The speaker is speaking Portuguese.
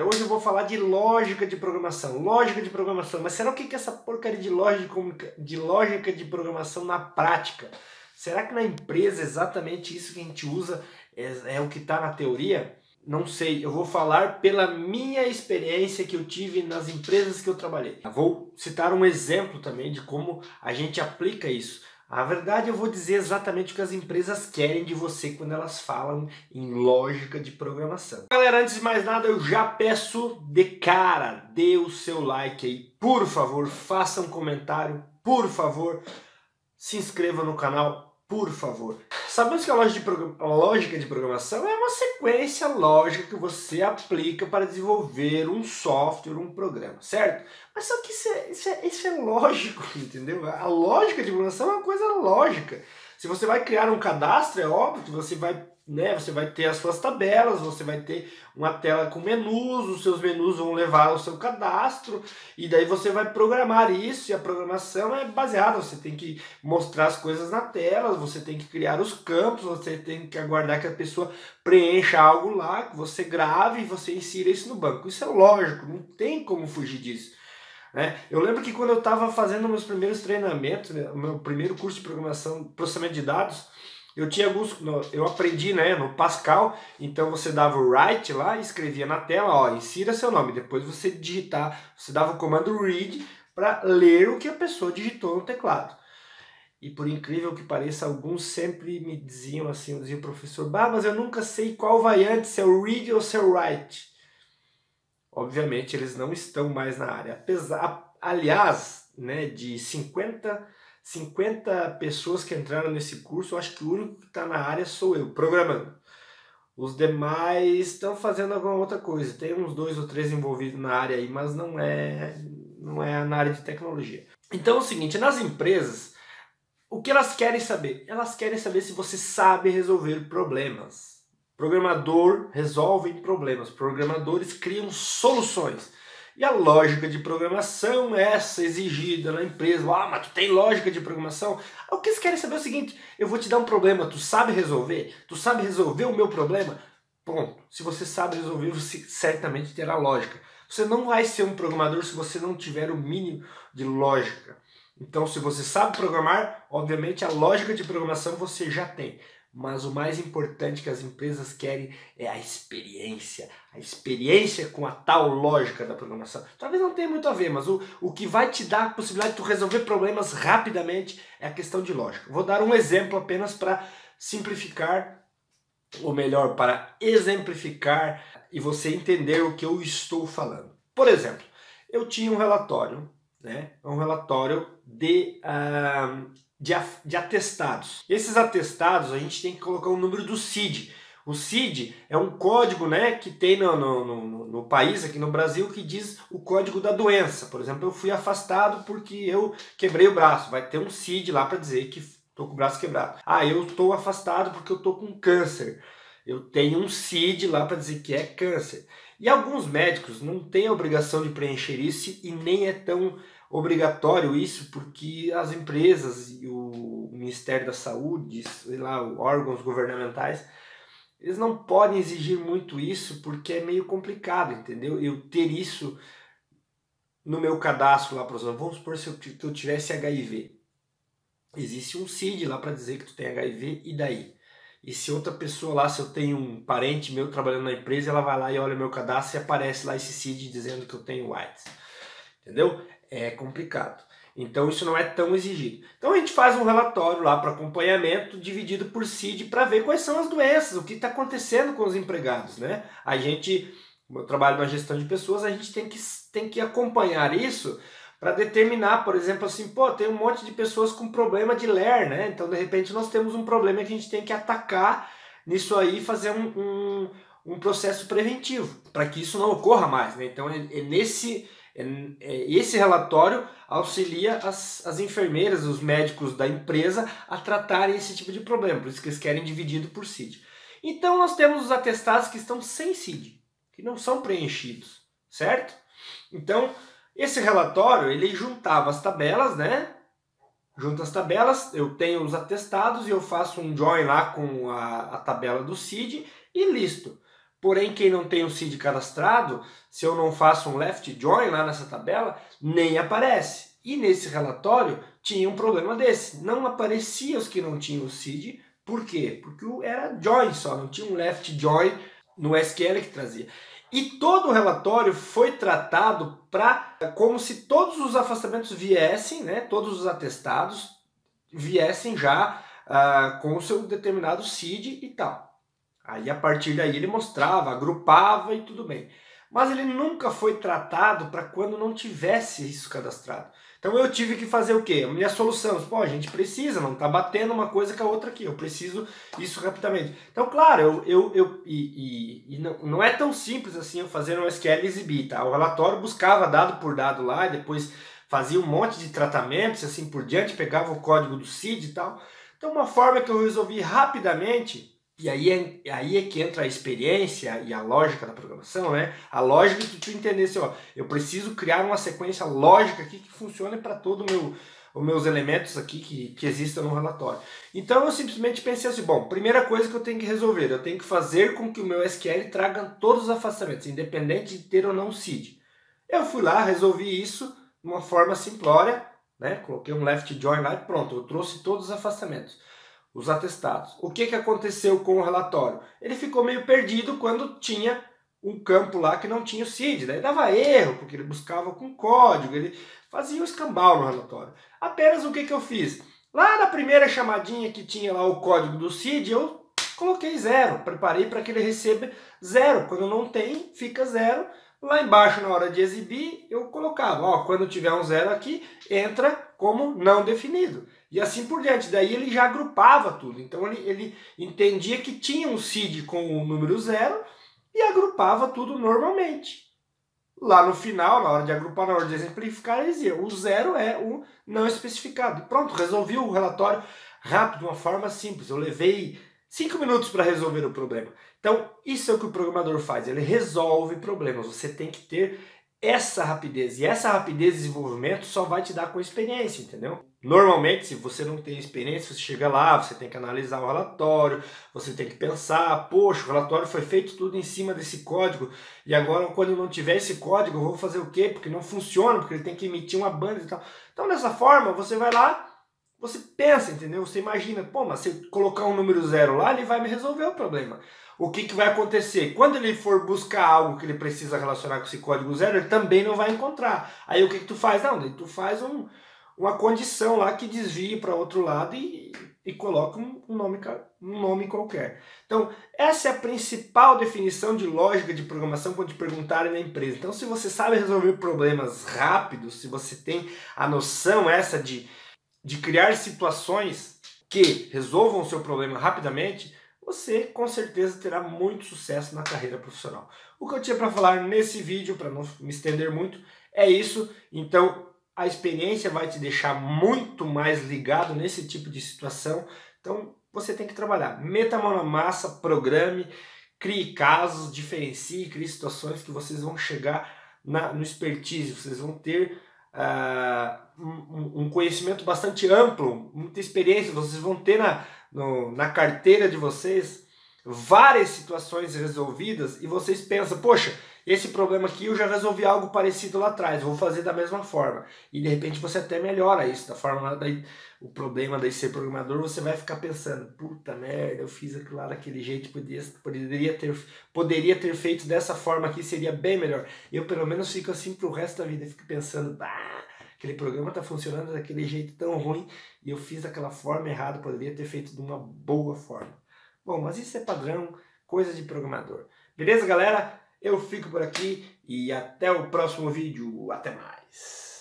Hoje eu vou falar de lógica de programação. Lógica de programação. Mas será o que é essa porcaria de lógica de programação na prática? Será que na empresa exatamente isso que a gente usa é o que está na teoria? Não sei. Eu vou falar pela minha experiência que eu tive nas empresas que eu trabalhei. Vou citar um exemplo também de como a gente aplica isso. Na verdade, eu vou dizer exatamente o que as empresas querem de você quando elas falam em lógica de programação. Galera, antes de mais nada, eu já peço de cara, dê o seu like aí, por favor, faça um comentário, por favor, se inscreva no canal, por favor. Sabemos que a lógica de programação é uma sequência lógica que você aplica para desenvolver um software, um programa, certo? Mas só que isso é lógico, entendeu? A lógica de programação é uma coisa lógica. Se você vai criar um cadastro, é óbvio que você vai ter as suas tabelas, você vai ter uma tela com menus, os seus menus vão levar ao seu cadastro, e daí você vai programar isso, e a programação é baseada, você tem que mostrar as coisas na tela, você tem que criar os campos, você tem que aguardar que a pessoa preencha algo lá, que você grave e você insira isso no banco. Isso é lógico, não tem como fugir disso. Eu lembro que quando eu estava fazendo meus primeiros treinamentos, meu primeiro curso de programação, processamento de dados, eu aprendi no Pascal, então você dava o write lá e escrevia na tela, ó, insira seu nome, depois você você dava o comando read para ler o que a pessoa digitou no teclado. E por incrível que pareça, alguns sempre me diziam assim, dizia o professor, mas eu nunca sei qual vai antes, se é o read ou se é o write. Obviamente eles não estão mais na área. Aliás, de 50 pessoas que entraram nesse curso, eu acho que o único que está na área sou eu, programando. Os demais estão fazendo alguma outra coisa. Tem uns 2 ou 3 envolvidos na área aí, mas não é na área de tecnologia. Então é o seguinte, nas empresas, o que elas querem saber? Elas querem saber se você sabe resolver problemas. Programador resolve problemas, programadores criam soluções. E a lógica de programação é essa exigida na empresa. Mas tu tem lógica de programação? O que eles querem saber é o seguinte, eu vou te dar um problema, tu sabe resolver? Tu sabe resolver o meu problema? Ponto. Se você sabe resolver, você certamente terá lógica. Você não vai ser um programador se você não tiver o mínimo de lógica. Então, se você sabe programar, obviamente a lógica de programação você já tem. Mas o mais importante que as empresas querem é a experiência com a tal lógica da programação. Talvez não tenha muito a ver, mas o que vai te dar a possibilidade de tu resolver problemas rapidamente é a questão de lógica. Vou dar um exemplo apenas para simplificar, ou melhor, para exemplificar e você entender o que eu estou falando. Por exemplo, eu tinha um relatório, um relatório de atestados. Esses atestados a gente tem que colocar o número do CID. O CID é um código que tem no país, aqui no Brasil, que diz o código da doença. Por exemplo, eu fui afastado porque eu quebrei o braço. Vai ter um CID lá para dizer que estou com o braço quebrado. Eu estou afastado porque eu estou com câncer. Eu tenho um CID lá para dizer que é câncer. E alguns médicos não têm a obrigação de preencher isso e nem é tão obrigatório isso porque as empresas e o Ministério da Saúde, sei lá, órgãos governamentais, eles não podem exigir muito isso porque é meio complicado, entendeu? Eu ter isso no meu cadastro lá, por exemplo, vamos supor que eu tivesse HIV. Existe um CID lá para dizer que tu tem HIV e daí? E se outra pessoa lá, se eu tenho um parente meu trabalhando na empresa, ela vai lá e olha meu cadastro e aparece lá esse CID dizendo que eu tenho AIDS. Entendeu? É complicado. Então isso não é tão exigido. Então a gente faz um relatório lá para acompanhamento dividido por CID para ver quais são as doenças, o que está acontecendo com os empregados. Eu trabalho na gestão de pessoas, a gente tem que acompanhar isso para determinar, por exemplo, assim, tem um monte de pessoas com problema de LER, então de repente nós temos um problema que a gente tem que atacar nisso aí e fazer um processo preventivo, para que isso não ocorra mais. Então esse relatório auxilia as enfermeiras, os médicos da empresa a tratarem esse tipo de problema, por isso que eles querem dividido por CID. Então nós temos os atestados que estão sem CID, que não são preenchidos, certo? Então esse relatório, ele juntava as tabelas, Junta as tabelas, eu tenho os atestados e eu faço um join lá com a tabela do CID e listo. Porém, quem não tem o seed cadastrado, se eu não faço um left join lá nessa tabela, nem aparece. E nesse relatório tinha um problema desse. Não aparecia os que não tinham o seed. Por quê? Porque era join só, não tinha um left join no SQL que trazia. E todo o relatório foi tratado como se todos os afastamentos viessem, né, todos os atestados viessem já com o seu determinado seed e tal. Aí a partir daí ele mostrava, agrupava e tudo bem. Mas ele nunca foi tratado para quando não tivesse isso cadastrado. Então eu tive que fazer o quê? A minha solução, pô, a gente precisa, não está batendo uma coisa com a outra aqui, eu preciso isso rapidamente. Então, claro, não é tão simples assim eu fazer um SQL e exibir, tá? O relatório buscava dado por dado lá, e depois fazia um monte de tratamentos, assim por diante, pegava o código do seed e tal. Então, uma forma que eu resolvi rapidamente, e aí é que entra a experiência e a lógica da programação, né? A lógica de tu entender assim, ó, eu preciso criar uma sequência lógica aqui que funcione para todos os meus elementos aqui que existam no relatório. Então eu simplesmente pensei assim, bom, primeira coisa que eu tenho que resolver, eu tenho que fazer com que o meu SQL traga todos os afastamentos, independente de ter ou não seed. Eu fui lá, resolvi isso de uma forma simplória, né? Coloquei um left join lá e pronto, eu trouxe todos os afastamentos. Os atestados. O que aconteceu com o relatório? Ele ficou meio perdido quando tinha um campo lá que não tinha o seed, daí dava erro, porque ele buscava com código, ele fazia o escambau no relatório. Apenas o que eu fiz? Lá na primeira chamadinha que tinha lá o código do seed, eu coloquei 0, preparei para que ele receba 0. Quando não tem, fica 0. Lá embaixo, na hora de exibir, eu colocava, ó, quando tiver um 0 aqui, entra como não definido. E assim por diante. Daí ele já agrupava tudo. Então ele entendia que tinha um seed com o número 0 e agrupava tudo normalmente. Lá no final, na hora de agrupar, na hora de exemplificar, ele dizia, o 0 é o não especificado. Pronto, resolvi o relatório rápido, de uma forma simples. Eu levei 5 minutos para resolver o problema. Então, isso é o que o programador faz, ele resolve problemas. Você tem que ter essa rapidez, e essa rapidez de desenvolvimento só vai te dar com experiência, entendeu? Normalmente, se você não tem experiência, você chega lá, você tem que analisar o relatório, você tem que pensar, poxa, o relatório foi feito tudo em cima desse código, e agora quando eu não tiver esse código, eu vou fazer o quê? Porque não funciona, porque ele tem que emitir uma banda e tal. Então, dessa forma, você vai lá, você pensa, entendeu? Você imagina, pô, mas se eu colocar um número 0 lá, ele vai me resolver o problema. O que vai acontecer? Quando ele for buscar algo que ele precisa relacionar com esse código 0, ele também não vai encontrar. Aí o que tu faz? Não, tu faz uma condição lá que desvie para outro lado e coloca um nome qualquer. Então, essa é a principal definição de lógica de programação quando te perguntarem na empresa. Então, se você sabe resolver problemas rápidos, se você tem a noção essa de criar situações que resolvam o seu problema rapidamente, você com certeza terá muito sucesso na carreira profissional. O que eu tinha para falar nesse vídeo, para não me estender muito, é isso. Então, a experiência vai te deixar muito mais ligado nesse tipo de situação. Então, você tem que trabalhar. Meta a mão na massa, programe, crie casos, diferencie, crie situações que vocês vão chegar no expertise, vocês vão ter um conhecimento bastante amplo, muita experiência, vocês vão ter na carteira de vocês várias situações resolvidas e vocês pensam, poxa, esse problema aqui eu já resolvi algo parecido lá atrás, vou fazer da mesma forma. E de repente você até melhora isso, da forma daí, o problema de ser programador, você vai ficar pensando, puta merda, eu fiz aquilo lá daquele jeito, poderia ter feito dessa forma aqui, seria bem melhor. Eu pelo menos fico assim pro resto da vida, fico pensando, aquele programa tá funcionando daquele jeito tão ruim e eu fiz daquela forma errada, poderia ter feito de uma boa forma. Bom, mas isso é padrão, coisa de programador. Beleza, galera? Eu fico por aqui e até o próximo vídeo. Até mais!